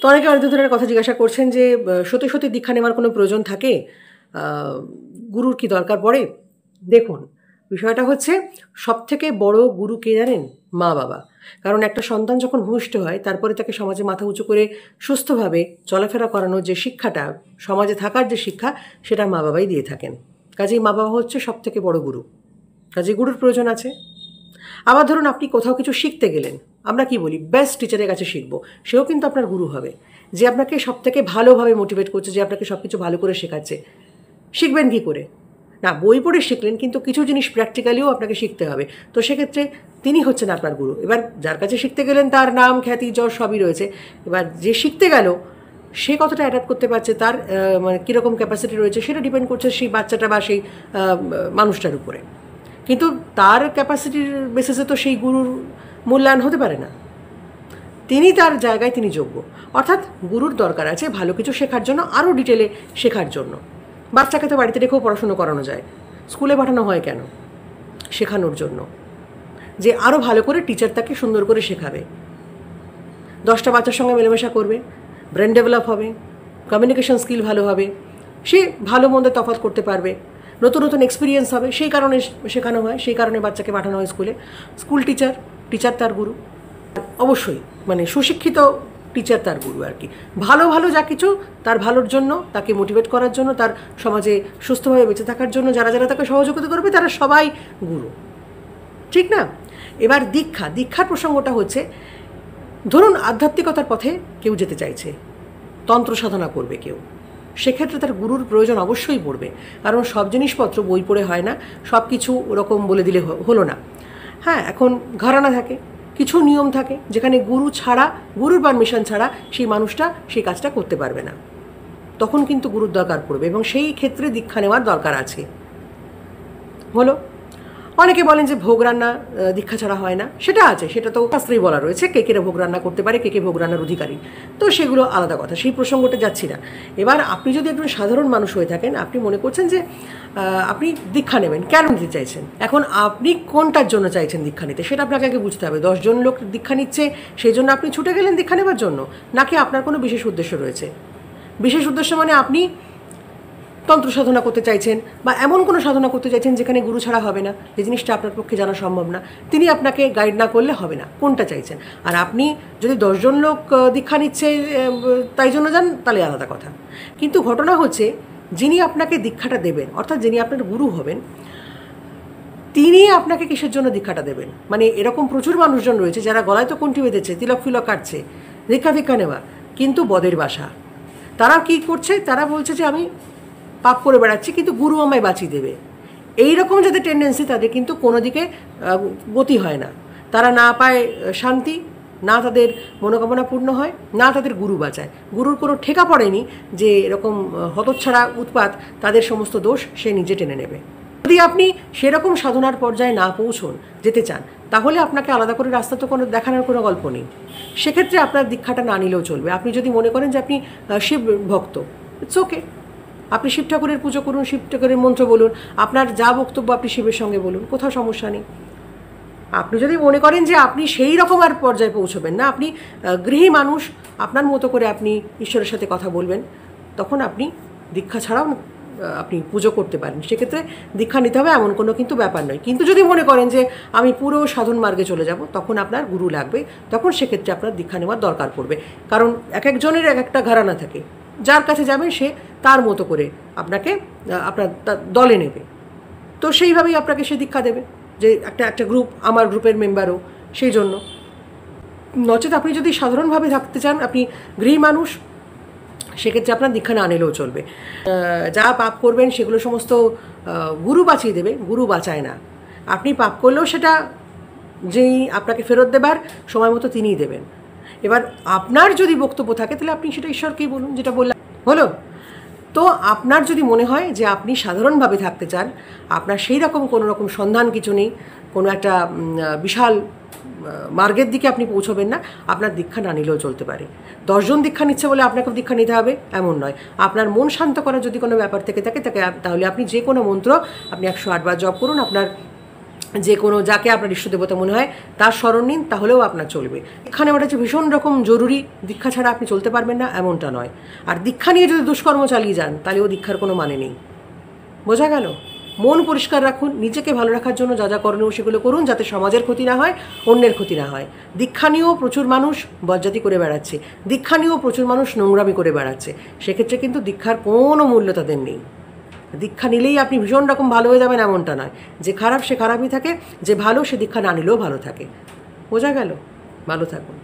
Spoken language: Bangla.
তো অনেকে অনেক ধরনের কথা জিজ্ঞাসা করছেন যে সত্যি সত্যি দীক্ষা নেওয়ার কোনো প্রয়োজন থাকে, গুরুর কি দরকার পড়ে? দেখুন, বিষয়টা হচ্ছে সবথেকে বড় গুরু কে জানেন? মা বাবা। কারণ একটা সন্তান যখন ভূমিষ্ঠ হয় তারপরে তাকে সমাজে মাথা উঁচু করে সুস্থভাবে চলাফেরা করানোর যে শিক্ষাটা, সমাজে থাকার যে শিক্ষা, সেটা মা বাবাই দিয়ে থাকেন। কাজেই মা বাবা হচ্ছে সবথেকে বড় গুরু। কাজেই গুরুর প্রয়োজন আছে। আবার ধরুন আপনি কোথাও কিছু শিখতে গেলেন, আমরা কি বলি বেস্ট টিচারের কাছে শিখবো, সেও কিন্তু আপনার গুরু হবে, যে আপনাকে সবথেকে ভালোভাবে মোটিভেট করছে, যে আপনাকে সব কিছু ভালো করে শেখাচ্ছে। শিখবেন কী করে? না, বই পড়ে শিখলেন, কিন্তু কিছু জিনিস প্র্যাকটিক্যালিও আপনাকে শিখতে হবে। তো সেক্ষেত্রে তিনি হচ্ছেন আপনার গুরু। এবার যার কাছে শিখতে গেলেন তার নাম, খ্যাতি, যশ সবই রয়েছে। এবার যে শিখতে গেল সে কতটা অ্যাডাপ্ট করতে পারছে, তার মানে কীরকম ক্যাপাসিটি রয়েছে, সেটা ডিপেন্ড করছে সেই বাচ্চাটা বা সেই মানুষটার উপরে। কিন্তু তার ক্যাপাসিটির বেসিসে তো সেই গুরুর মূল্যায়ন হতে পারে না। তিনি তার জায়গায় তিনি যোগ্য। অর্থাৎ গুরুর দরকার আছে ভালো কিছু শেখার জন্য, আরও ডিটেলে শেখার জন্য। বাচ্চাকে তো বাড়িতে রেখেও পড়াশুনো করানো যায়, স্কুলে পাঠানো হয় কেন? শেখানোর জন্য, যে আরও ভালো করে টিচার তাকে সুন্দর করে শেখাবে, 10টা বাচ্চার সঙ্গে মেলামেশা করবে, ব্রেন ডেভেলপ হবে, কমিউনিকেশন স্কিল ভালো হবে, সে ভালো মন্দ তফাৎ করতে পারবে, নতুন নতুন এক্সপিরিয়েন্স হবে, সেই কারণে শেখানো হয়, সেই কারণে বাচ্চাকে পাঠানো হয় স্কুলে। স্কুল টিচার তার গুরু। অবশ্যই মানে সুশিক্ষিত টিচার তার গুরু আর কি। ভালো ভালো যা কিছু তার ভালোর জন্য, তাকে মোটিভেট করার জন্য, তার সমাজে সুস্থভাবে বেঁচে থাকার জন্য যারা যারা তাকে সহযোগিতা করবে তারা সবাই গুরু, ঠিক না? এবার দীক্ষার প্রসঙ্গটা হচ্ছে, ধরুন আধ্যাত্মিকতার পথে কেউ যেতে চাইছে, তন্ত্র সাধনা করবে কেউ, সেক্ষেত্রে তার গুরুর প্রয়োজন অবশ্যই পড়বে। কারণ সব জিনিসপত্র বই পড়ে হয় না, সব কিছু ওরকম বলে দিলে হলো না। হ্যাঁ, এখন ঘরানা থাকে, কিছু নিয়ম থাকে, যেখানে গুরুর পারমিশন ছাড়া সেই মানুষটা সেই কাজটা করতে পারবে না। তখন কিন্তু গুরুর দরকার পড়বে, এবং সেই ক্ষেত্রে দীক্ষা নেওয়ার দরকার আছে। হলো, অনেকে বলেন যে ভোগ রান্না দীক্ষা ছাড়া হয় না, সেটা আছে, সেটা তো শাস্ত্রেই বলা রয়েছে, কে কে ভোগ রান্না করতে পারে, কে কে ভোগ রান্নার অধিকারী। তো সেগুলো আলাদা কথা, সেই প্রসঙ্গটা যাচ্ছি না। এবার আপনি যদি একজন সাধারণ মানুষ হয়ে থাকেন, আপনি মনে করছেন যে আপনি দীক্ষা নেবেন, কেন নিতে চাইছেন? এখন আপনি কোনটার জন্য চাইছেন দীক্ষা নিতে, সেটা আপনাকে আগে বুঝতে হবে। 10 জন লোক দীক্ষা নিচ্ছে সেই জন্য আপনি ছুটে গেলেন দীক্ষা নেবার জন্য, নাকি আপনার কোনো বিশেষ উদ্দেশ্য রয়েছে? বিশেষ উদ্দেশ্য মানে আপনি তন্ত্র সাধনা করতে চাইছেন, বা এমন কোনো সাধনা করতে চাইছেন যেখানে গুরু ছাড়া হবে না, যে জিনিসটা আপনার পক্ষে জানা সম্ভব না, তিনি আপনাকে গাইড না করলে হবে না। কোনটা চাইছেন? আর আপনি যদি 10 জন লোক দীক্ষা নিচ্ছে তাই জন্য যান, তাহলে আলাদা কথা। কিন্তু ঘটনা হচ্ছে, যিনি আপনাকে দীক্ষাটা দেবেন, অর্থাৎ যিনি আপনার গুরু হবেন, তিনি আপনাকে কিসের জন্য দীক্ষাটা দেবেন? মানে এরকম প্রচুর মানুষজন রয়েছে যারা গলায় তো কণ্ঠি বেঁধেছে, তিলক ফিলক কাটছে, দীক্ষা নেওয়া, কিন্তু বদের বাসা। তারা কি করছে? তারা বলছে যে আমি পাপ করে বেড়াচ্ছি, কিন্তু গুরু আমায় বাঁচিয়ে দেবে। এইরকম যাদের টেন্ডেন্সি, তাদের কিন্তু কোনো দিকে গতি হয় না। তারা না পায় শান্তি, না তাদের মনোকামনা পূর্ণ হয়, না তাদের গুরু বাঁচায়। গুরুর কোনো ঠেকা পড়েনি যে এরকম হতচ্ছাড়া উৎপাত, তাদের সমস্ত দোষ সে নিজে টেনে নেবে। যদি আপনি সেরকম সাধনার পর্যায়ে না যেতে চান, তাহলে আপনাকে আলাদা করে রাস্তা তো কোনো দেখানোর কোনো গল্প নেই। সেক্ষেত্রে আপনার দীক্ষাটা না নিলেও চলবে। আপনি যদি মনে করেন যে আপনি শিব ভক্ত, ইটস ওকে, আপনি শিব ঠাকুরের পুজো করুন, শিব ঠাকুরের মন্ত্র বলুন, আপনার যা বক্তব্য আপনি শিবের সঙ্গে বলুন, কোথাও সমস্যা নেই। আপনি যদি মনে করেন যে আপনি সেই রকম আর পর্যায়ে পৌঁছবেন না, আপনি গৃহী মানুষ, আপনার মতো করে আপনি ঈশ্বরের সাথে কথা বলবেন, তখন আপনি দীক্ষা ছাড়াও আপনি পুজো করতে পারেন। সেক্ষেত্রে দীক্ষা নিতে হবে এমন কোনো কিন্তু ব্যাপার নয়। কিন্তু যদি মনে করেন যে আমি পুরো সাধন মার্গে চলে যাব, তখন আপনার গুরু লাগবে, তখন সেক্ষেত্রে আপনার দীক্ষা নেওয়ার দরকার পড়বে। কারণ এক একজনের এক একটা ঘরানা থাকে, যার কাছে যাবেন সে তার মতো করে আপনাকে আপনার দলে নেবে, তো সেইভাবেই আপনাকে সে দীক্ষা দেবে, যে একটা গ্রুপ, আমার গ্রুপের মেম্বারও, সেই জন্য। নচেত আপনি যদি সাধারণভাবে থাকতে চান, আপনি গৃহী মানুষ, সেক্ষেত্রে আপনার দীক্ষা না নিলেও চলবে। যা পাপ করবেন সেগুলো সমস্ত গুরু বাঁচিয়ে দেবে, গুরু বাঁচায় না। আপনি পাপ করলেও সেটা যেই আপনাকে ফেরত দেবার সময় মতো তিনিই দেবেন। এবার আপনার যদি বক্তব্য থাকে, তাহলে আপনি সেটা ঈশ্বরকেই বলুন, যেটা বললাম। হলো? তো আপনার যদি মনে হয় যে আপনি সাধারণভাবে থাকতে চান, আপনার সেই রকম কোনো রকম সন্ধান কিছু নেই, কোনো একটা বিশাল মার্গের দিকে আপনি পৌঁছবেন না, আপনার দীক্ষা না নিলেও চলতে পারে। 10 জন দীক্ষা নিচ্ছে বলে আপনাকেও দীক্ষা নিতে হবে এমন নয়। আপনার মন শান্ত করার যদি কোনো ব্যাপার থেকে থাকে, তাহলে আপনি যে কোনো মন্ত্র আপনি 108 বার জপ করুন, আপনার যে কোনো যাকে আপনার ইষ্ট দেবতা মনে হয় তার স্মরণ নিন, তাহলেও আপনার চলবে। দীক্ষা নেওয়াটা যে ভীষণ রকম জরুরি, দীক্ষা ছাড়া আপনি চলতে পারবেন না এমনটা নয়। আর দীক্ষা নিয়ে যদি দুষ্কর্ম চালিয়ে যান তাহলে ও দীক্ষার কোনো মানে নেই। বোঝা গেল? মন পরিষ্কার রাখুন, নিজেকে ভালো রাখার জন্য যা যা করণীয় সেগুলো করুন, যাতে সমাজের ক্ষতি না হয়, অন্যের ক্ষতি না হয়। দীক্ষা নিয়েও প্রচুর মানুষ বজ্জাতি করে বেড়াচ্ছে, দীক্ষা নিয়েও প্রচুর মানুষ নোংরামি করে বেড়াচ্ছে। সেক্ষেত্রে কিন্তু দীক্ষার কোনো মূল্য তাদের নেই। দীক্ষা নিলেই আপনি ভীষণ রকম ভালো হয়ে যাবেন এমনটা নয়। যে খারাপ সে খারাপই থাকে, যে ভালো সে দীক্ষা না নিলেও ভালো থাকে। বোঝা গেল? ভালো থাকুন।